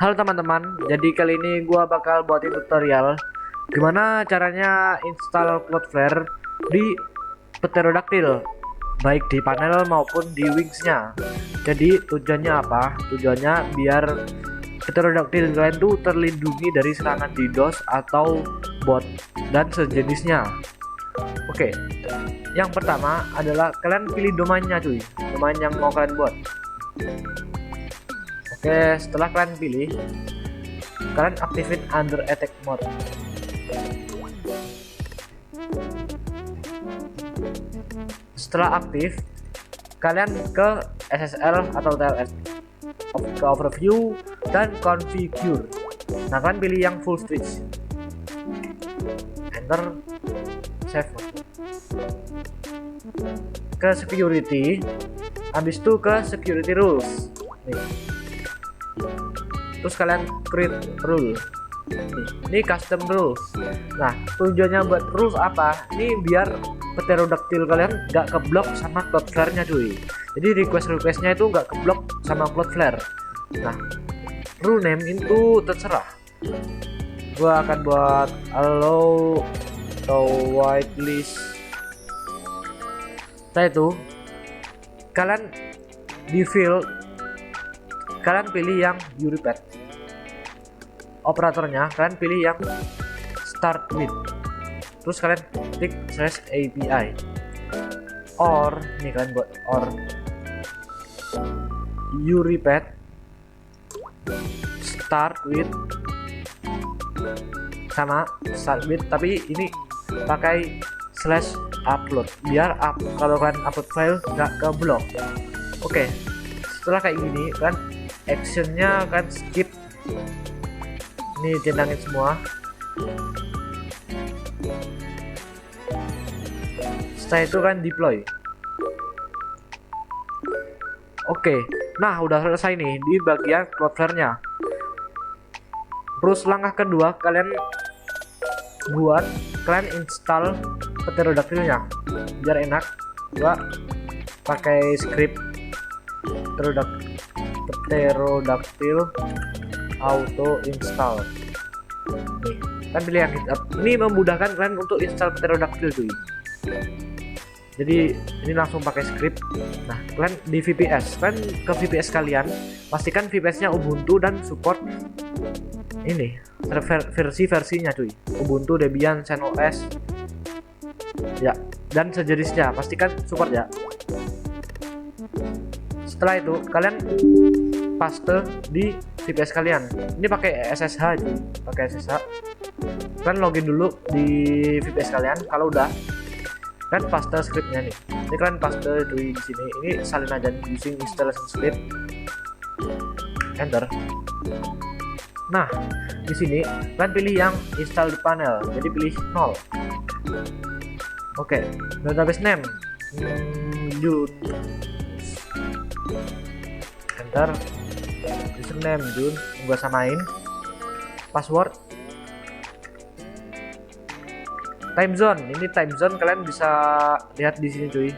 Halo teman-teman, jadi kali ini gua bakal buatin tutorial gimana caranya install Cloudflare di Pterodactyl, baik di panel maupun di wingsnya. Jadi tujuannya apa? Tujuannya biar Pterodactyl kalian tuh terlindungi dari serangan DDoS atau bot dan sejenisnya. Oke, yang pertama adalah kalian pilih domainnya cuy, domain yang mau kalian buat. Oke, setelah kalian pilih, kalian aktifin under attack mode. Setelah aktif, kalian ke SSL atau TLS, ke overview dan configure. Nah, kalian pilih yang full switch. Enter, save. Ke security, habis itu ke security rules. Nih. Terus kalian create rule. Ini custom rules. Nah, tujuannya buat rules apa? Ini biar Pterodactyl kalian nggak keblok sama Cloudflare-nya cuy. Jadi requestnya itu nggak keblok sama Cloudflare. Nah, rule name itu terserah. Gua akan buat allow atau whitelist. Setelah itu kalian di field kalian pilih yang URIPET. Operatornya kalian pilih yang start with. Terus kalian klik /API. Or ini kalian buat or URIPET start with sama start with, tapi ini pakai /upload biar kalau kalian upload file nggak keblok. Oke, setelah kayak gini kan actionnya kan skip, ini centangin semua. Setelah itu kan deploy. Oke, nah udah selesai nih di bagian Cloudflare-nya. Terus langkah kedua kalian install Pterodactyl-nya biar enak. Gua pakai script Pterodactyl auto install. Nih, kan pilih yang ini memudahkan kalian untuk install Pterodactyl cuy. Jadi ini langsung pakai script. Nah, kalian di VPS, kalian ke VPS kalian, pastikan VPS-nya Ubuntu dan support ini versi-versinya cuy. Ubuntu, Debian, CentOS, ya, dan sejenisnya. Pastikan support ya. Setelah itu kalian paste di VPS kalian. Ini pakai SSH cuy, pakai SSH. Kalian login dulu di VPS kalian. Kalau udah, kan paste scriptnya nih. Ini kalian paste di sini. Ini salin aja using installation script. Enter. Nah, di sini kalian pilih yang install di panel. Jadi pilih 0. Oke, database name Jun. Enter. Username Jun, gua samain. Password. Time zone, ini time zone kalian bisa lihat di sini cuy.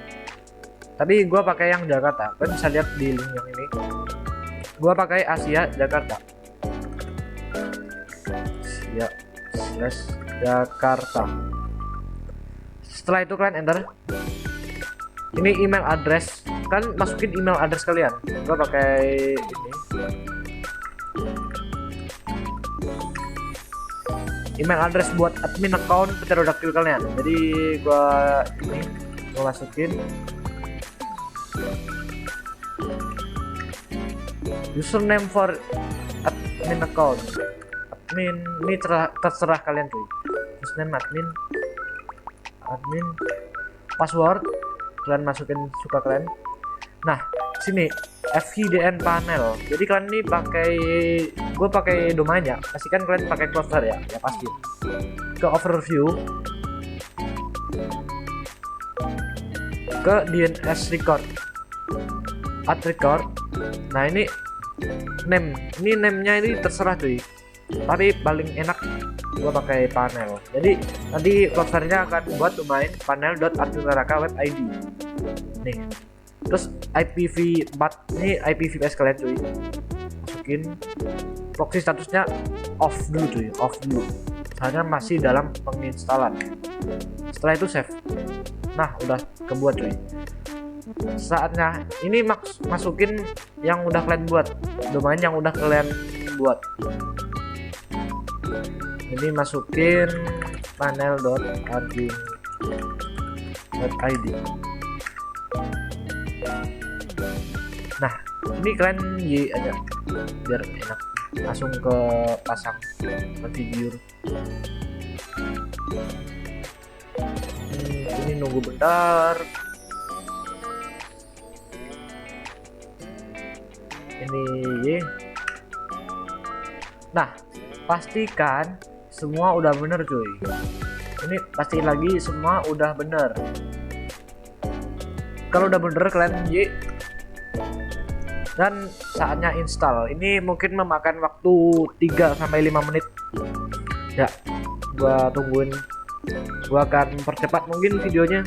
Tapi gua pakai yang Jakarta. Kalian bisa lihat di link yang ini. Gua pakai Asia Jakarta. Asia Jakarta. Setelah itu kalian enter. Ini email address. Kalian masukin email address kalian. Gua pakai ini. Email address buat admin account Pterodactyl kalian. Jadi gua masukin username for admin account. Admin ini terserah kalian tuh. Username admin. Password kalian masukin suka kalian. Nah, sini FIDN panel. Jadi kalian ini gue pakai domain ya. Pastikan kalian pakai Cloudflare ya. Ya pasti. Ke overview. Ke DNS record. Add record. Nah, ini name-nya ini terserah cuy. Tapi paling enak gue pakai panel. Jadi nanti Cloudflare-nya akan buat domain panel.arjunaraka.web.id. Nih. Terus IPv4 ini IPVPS kalian cuy. masukin proxy statusnya off dulu cuy, off dulu. Soalnya masih dalam penginstalan. Setelah itu save. Nah, udah kebuat cuy. Saatnya ini masukin yang udah kalian buat, domain yang udah kalian buat. Ini masukin panel.arging.id. Nah, ini kalian y aja biar enak, langsung ke pasang configure. Ini nunggu bentar. Ini y. Nah, pastikan semua udah bener cuy. Ini pastiin lagi semua udah bener. Kalau udah bener kalian y dan saatnya install. Ini mungkin memakan waktu 3 sampai 5 menit. Ya, gua tungguin. Gua akan percepat mungkin videonya.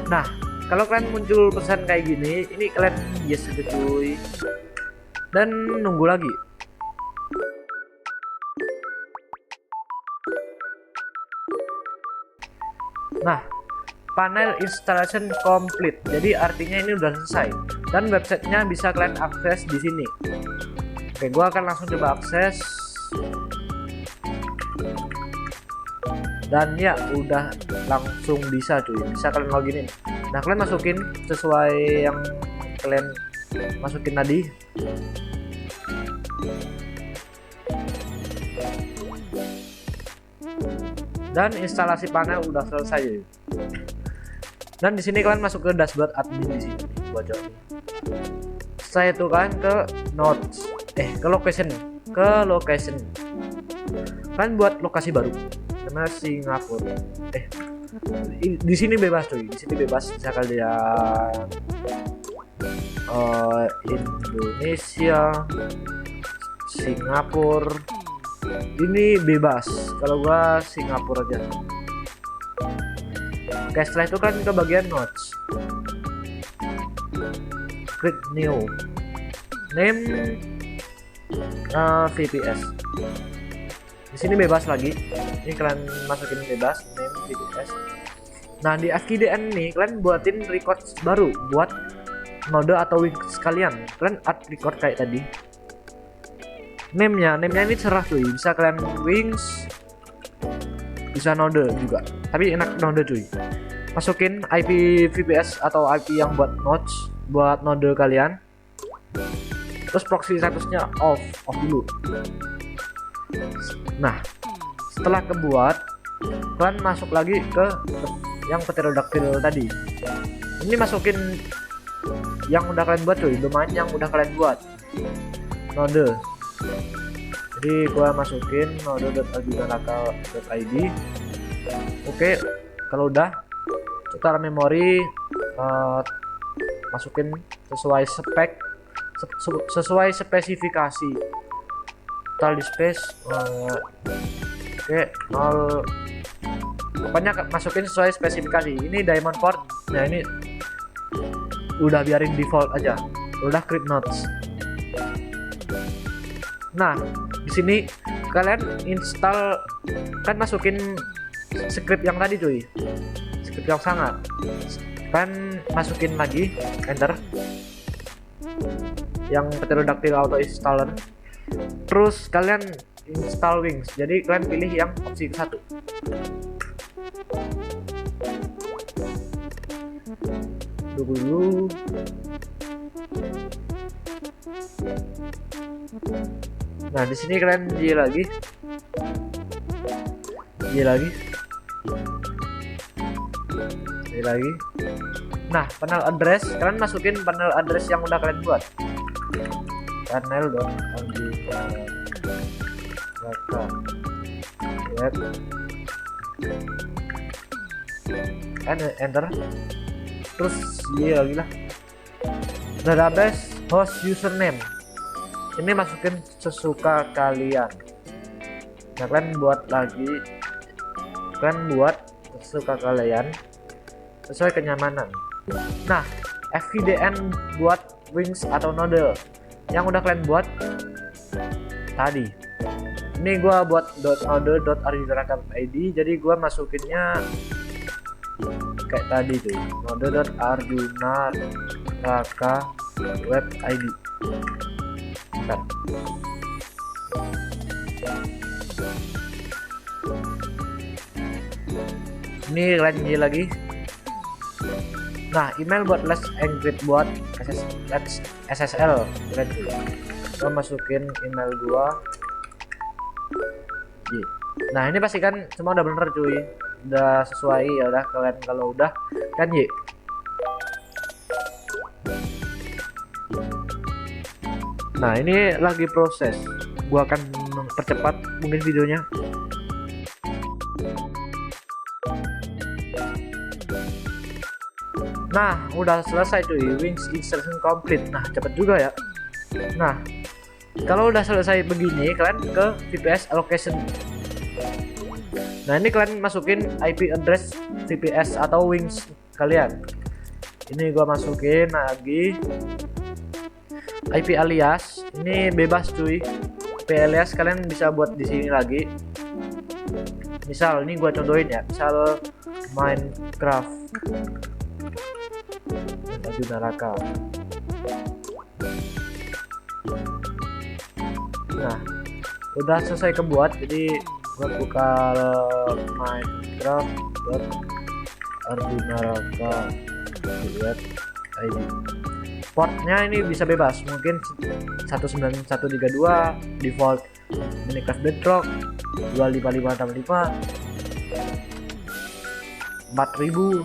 Nah, kalau kalian muncul pesan kayak gini, ini kalian yes aja cuy. Dan nunggu lagi. Nah, panel installation complete. Jadi artinya ini udah selesai dan websitenya bisa kalian akses di sini. Oke, gua akan langsung coba akses. Dan ya udah langsung bisa cuy, bisa kalian login in. Nah, kalian masukin sesuai yang kalian masukin tadi. Dan instalasi panel udah selesai. Dan di sini kalian masuk ke dashboard admin di sini buat join. Saya itu kan ke notes, ke location, Kalian buat lokasi baru. Karena Singapura. Di sini bebas cuy, di sini bebas bisa kalian Indonesia, Singapura. Ini bebas, kalau gua Singapura aja. Oke, setelah itu kan ke bagian notes, create new name, VPS. Di sini bebas lagi, ini kalian masukin bebas name VPS. Nah, di FKDN nih kalian buatin record baru buat node atau wings kalian. Kalian add record kayak tadi. Name-nya ini cerah cuy, bisa kalian wings, bisa node juga, tapi enak node cuy. Masukin IP VPS atau IP yang buat nodes, buat node kalian. Terus proxy statusnya off dulu. Nah, setelah kebuat, kalian masuk lagi ke yang pterodactyl tadi. Ini masukin yang udah kalian buat cuy, domain yang udah kalian buat, node. Jadi gua masukin node.arging.id. Oke, kalau udah secara memori masukin sesuai spek, sesuai spesifikasi. Total di space oke 0, pokoknya masukin sesuai spesifikasi. Ini diamond port. Nah, ini udah biarin default aja, udah create nodes. Nah, di sini kalian install, kan masukin script yang tadi cuy, script yang sangat, kan masukin lagi enter yang pterodactyl auto installer. Terus kalian install wings, jadi kalian pilih yang opsi ke-1. Tunggu dulu. Nah, di sini kalian Y lagi. Nah, panel address, kalian masukin panel address yang udah kalian buat. Enter. Terus Y lagi lah. Database host username. Ini masukin sesuka kalian. Nah, kalian buat sesuka kalian sesuai kenyamanan. Nah, FVDN buat Wings atau Node yang udah kalian buat tadi. Ini gua buat .node.arjunaraka.id, jadi gua masukinnya kayak tadi tuh, node.arjunaraka.web.id. Bentar. Ini kalian ini lagi. Nah, email buat Let's Encrypt buat Let's SSL. Gua masukin email gua. Nah, ini pastikan semua udah bener cuy, udah sesuai. Ya udah, kalian kalau udah kan Nah, ini lagi proses, gua akan percepat mungkin videonya. Nah, udah selesai cuy, Wings installation complete. Nah, cepet juga ya. Nah, kalau udah selesai begini, kalian ke VPS allocation. Nah, ini kalian masukin IP address VPS atau Wings kalian. Ini gua masukin lagi IP alias. Ini bebas cuy. IP alias kalian bisa buat di sini lagi. Misal ini gua contohin ya, misal Minecraft Arjunaraka. Nah, udah selesai kebuat, jadi gua buka Minecraft.arjunaraka.id. Portnya ini bisa bebas, mungkin 19132 default, Minecraft Bedrock 25565 4000.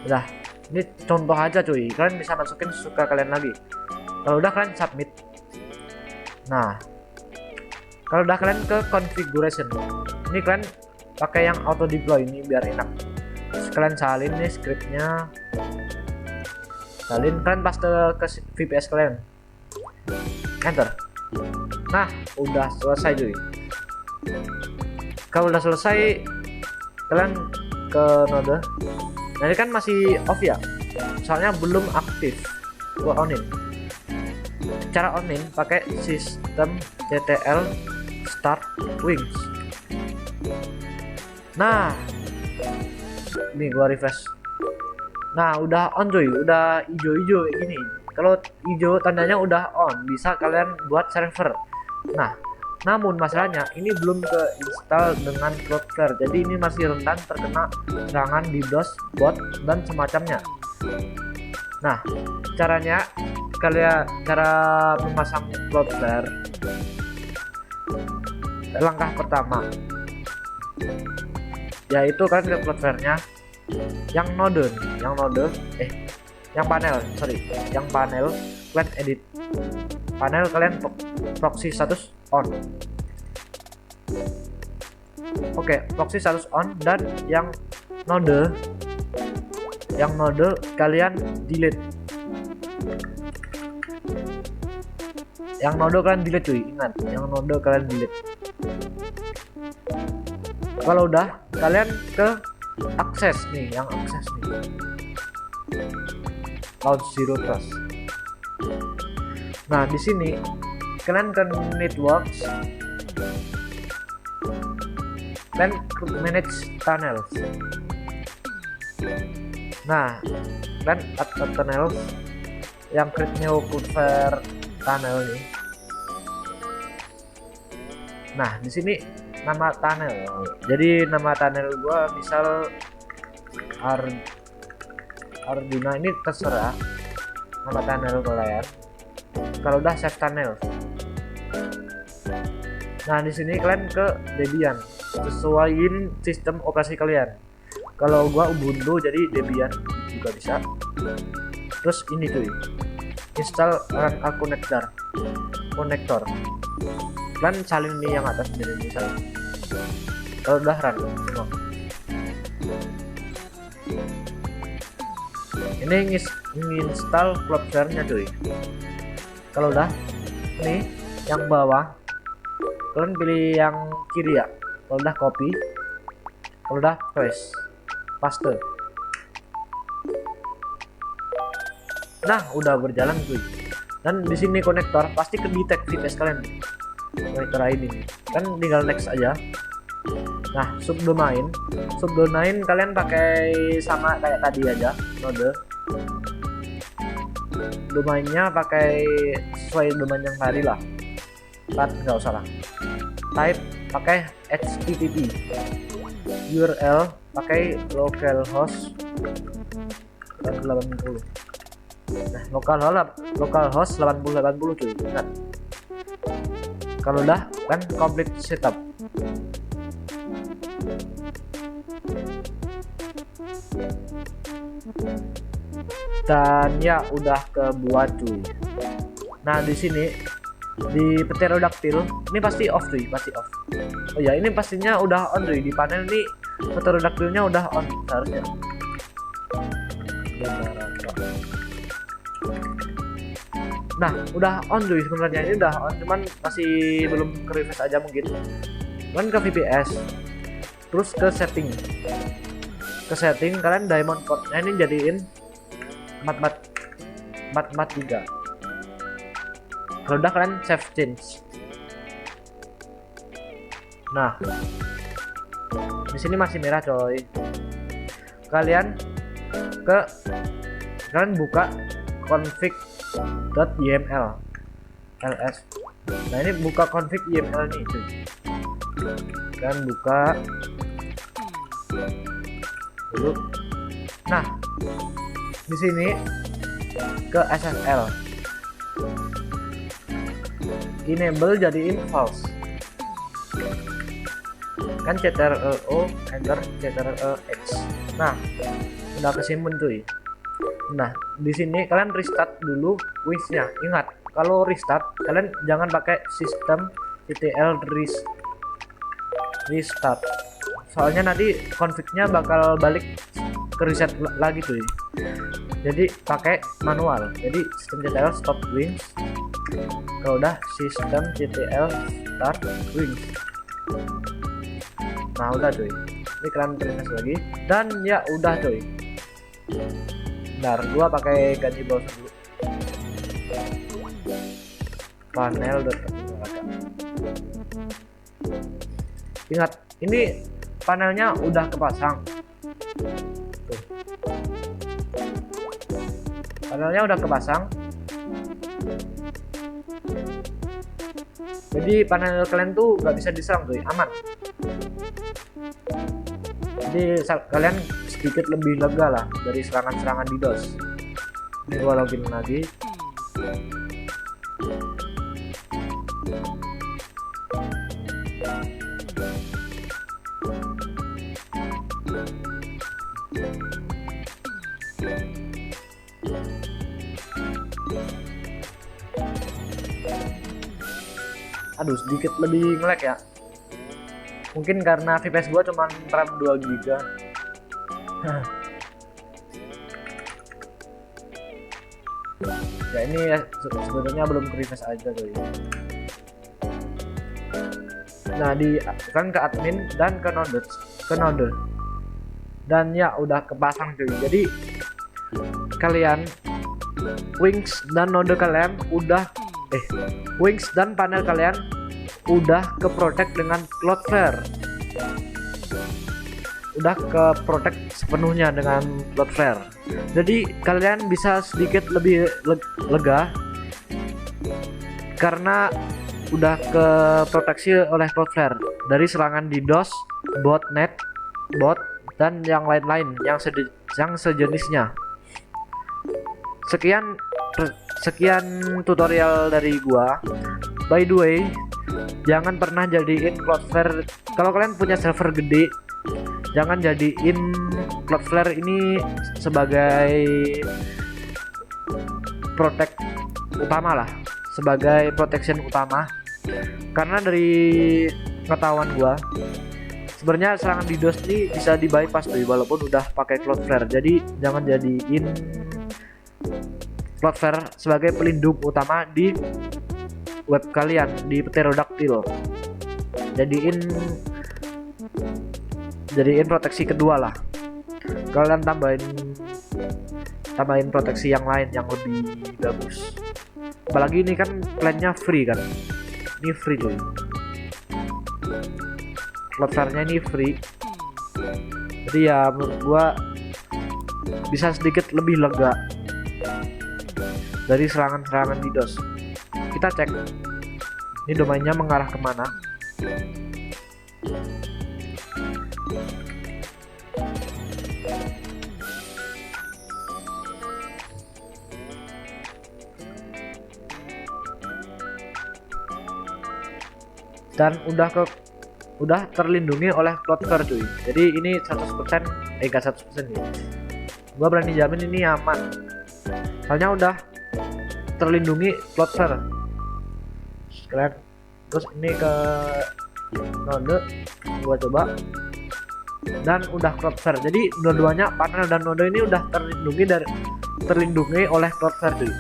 Udah, ini contoh aja cuy, kalian bisa masukin suka kalian lagi. Kalau udah kalian submit. Nah, kalau udah kalian ke configuration, ini kalian pakai yang auto deploy ini biar enak. Terus kalian salin nih scriptnya, salin, kalian paste ke VPS kalian, enter. Nah, udah selesai cuy. Kalau udah selesai, kalian ke node. Nah, ini kan masih off ya, soalnya belum aktif. Gua onin. Cara onin pakai sistem ctl start wings. Nah, ini gua refresh. Nah, udah on cuy, udah hijau-hijau kayak gini. Kalau hijau tandanya udah on, bisa kalian buat server. Nah, namun masalahnya ini belum ke install dengan Cloudflare, jadi ini masih rentan terkena serangan DDoS, bot dan semacamnya. Nah, caranya cara memasang Cloudflare, langkah pertama yaitu kalian ke Cloudflare-nya yang panel, kalian edit panel, kalian proxy status on. Oke, proxy status on, dan yang node kalian delete. Yang node kalian delete cuy, ingat, yang node kalian delete. Kalau udah, kalian ke akses nih, yang akses nih, launch zero trust. Nah, di sini kalian ke networks, kalian manage tunnels. Nah, kalian add tunnels yang create new Cloudflare tunnel nih. Nah, di sini nama tunnel. Jadi nama tunnel gua misal Arjuna, ini terserah nama tunnel kalian. Kalau udah save tunnel. Nah, di sini kalian ke Debian, sesuaiin sistem operasi kalian. Kalau gua Ubuntu, jadi Debian juga bisa. Terus ini tuh, install run a connector. Kalian salin nih yang atas, jadi misal. Kalau udah run, tengok. Ini install Cloudflare-nya cuy. Kalau udah, nih yang bawah kalian pilih yang kiri ya. Kalau udah copy, kalau udah paste. Nah, udah berjalan tuh. Dan di sini konektor pasti ke detect VPS kalian. Konektor ini kan tinggal next aja. Nah, subdomain kalian pakai sama kayak tadi aja, node. Domainnya pakai sesuai domain yang tadi lah. Nggak usah lah. Type pakai HTTP. URL pakai localhost 80. Nah, localhost 80 cuy. Ingat. Kalau udah kan complete setup. Dan ya udah kebuat cuy. Nah, di sini di pterodactyl ini pasti off cuy, pasti off. Oh ya, ini pastinya udah on cuy. Di panel ini pterodactylnya udah on seharusnya. Nah, udah on cuy sebenarnya, ini udah on, cuman masih belum ke refresh aja mungkin. Kalian ke VPS, terus ke setting. Ke setting kalian diamond code-nya ini jadiin 443. Kalau udah kalian save change. Nah, di sini masih merah coy. Kalian buka config.yml ls. Nah, ini buka config yml nih cuy. Kalian buka dulu. Nah, di sini ke SSL. Enable jadiin false. Kan ctrl enter ctrl x. Nah, udah kesimpan cuy. Nah, di sini kalian restart dulu Wings-nya. Ingat, kalau restart kalian jangan pakai sistem ctl restart. Soalnya nanti config-nya bakal balik ke reset lagi cuy. Jadi pakai manual. Jadi sistem ctl stop Wings. Kalau udah sistem ctl start Wings. Nah, udah cuy. Ini kalian refresh lagi dan ya udah cuy. Bentar, gua pakai ganti browser dulu. Panel. Ingat, ini panelnya udah kepasang. Tuh. Panelnya udah kepasang. Jadi panel kalian tuh nggak bisa diserang tuh, aman. Jadi kalian sedikit lebih lega lah dari serangan-serangan DDoS. Ini gua login lagi. Aduh, sedikit lebih nge-lag ya. Mungkin karena VPS gua cuma RAM 2 GB. Ya ini ya, sebenarnya belum ke refresh aja tuh. Nah, kan ke admin dan ke node. Dan ya udah kepasang cuy. Jadi kalian Wings dan node kalian udah Wings dan panel kalian udah ke protect dengan Cloudflare. Udah ke protect sepenuhnya dengan Cloudflare. Jadi kalian bisa sedikit lebih lega karena udah ke proteksi oleh Cloudflare dari serangan DDoS, botnet, bot dan yang lain-lain yang sejenisnya. Sekian tutorial dari gua. By the way, jangan pernah jadiin Cloudflare, kalau kalian punya server gede, jangan jadiin Cloudflare ini sebagai protect utama lah, sebagai protection utama. Karena dari pengetahuan gua, sebenarnya serangan DDoS ini bisa di bypass tuh walaupun udah pakai Cloudflare. Jadi jangan jadiin Cloudflare sebagai pelindung utama di web kalian, di pterodactyl. jadiin proteksi kedua lah. Kalian tambahin proteksi yang lain yang lebih bagus. Apalagi ini kan plannya free kan. Ini free tuh. Cloudflare-nya ini free. Jadi ya menurut gua bisa sedikit lebih lega dari serangan-serangan DDoS. Kita cek ini domainnya mengarah kemana. Dan udah terlindungi oleh Cloudflare cuy. Jadi ini 100% enggak 100% ya. Gua berani jamin ini aman. Soalnya udah terlindungi Cloudflare. Kalian terus ini ke node gua coba dan udah Cloudflare. Jadi dua-duanya panel dan node ini udah terlindungi oleh Cloudflare cuy.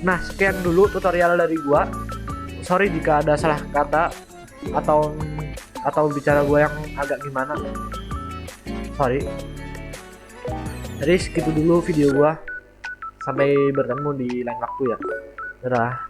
Nah, sekian dulu tutorial dari gua. Sorry jika ada salah kata atau bicara gue yang agak gimana, sorry. Jadi segitu dulu video gue, sampai bertemu di lain waktu ya. Dadah.